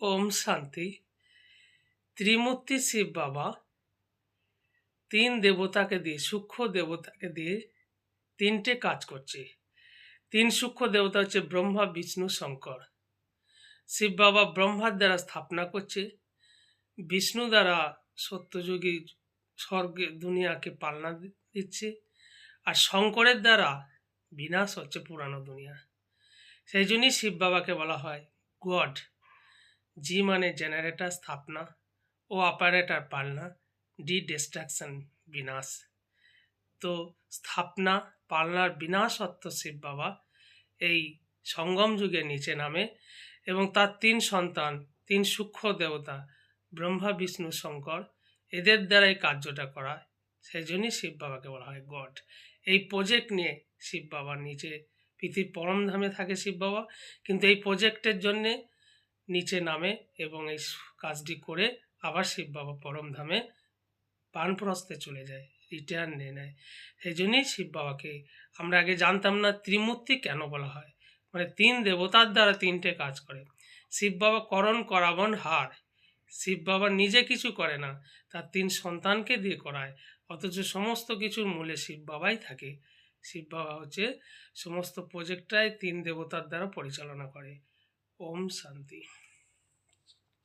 ওম শান্তি। ত্রিমূর্তি শিব বাবা তিন দেবতাকে দিয়ে, সূক্ষ্ম দেবতাকে দিয়ে তিনটে কাজ করছে। তিন সূক্ষ্ম দেবতা হচ্ছে ব্রহ্মা, বিষ্ণু, শঙ্কর। শিব বাবা ব্রহ্মার দ্বারা স্থাপনা করছে, বিষ্ণু দ্বারা সত্যযুগী স্বর্গে দুনিয়াকে পালনা দিচ্ছে, আর শঙ্করের দ্বারা বিনাশ হচ্ছে পুরানো দুনিয়া। সেই জন্যই শিব বাবাকে বলা হয় গড। জি মানে জেনারেটর স্থাপনা, ও অপারেটর পালনা, ডি ডিস্ট্রাকশন বিনাশ। তো স্থাপনা পালনার বিনাশ অর্থ শিব বাবা এই সঙ্গম যুগে নিচে নামে এবং তার তিন সন্তান, তিন সূক্ষ্ম দেবতা ব্রহ্মা, বিষ্ণু, শঙ্কর, এদের দ্বারাই কার্যটা করায়। সেই জন্যই শিব বাবাকে বলা হয় গড। এই প্রজেক্ট নিয়ে শিব বাবার নিচে পৃথিবীর পরমধামে থাকে শিব বাবা, কিন্তু এই প্রজেক্টের জন্যে নিচে নামে এবং এই কাজটি করে আবার শিব বাবা পরমধামে বানপ্রস্থে চলে যায়, রিটার্ন নিয়ে নেয়। সেই জন্যই শিব বাবাকে আমরা আগে জানতাম না ত্রিমূর্তি কেন বলা হয়, মানে তিন দেবতার দ্বারা তিনটে কাজ করে। শিব বাবা করণ করাবন হার। শিব বাবা নিজে কিছু করে না, তার তিন সন্তানকে দিয়ে করায়, অথচ সমস্ত কিছুর মূলে শিব বাবাই থাকে। শিব বাবা হচ্ছে সমস্ত প্রজেক্টটাই তিন দেবতার দ্বারা পরিচালনা করে। ওম শান্তি।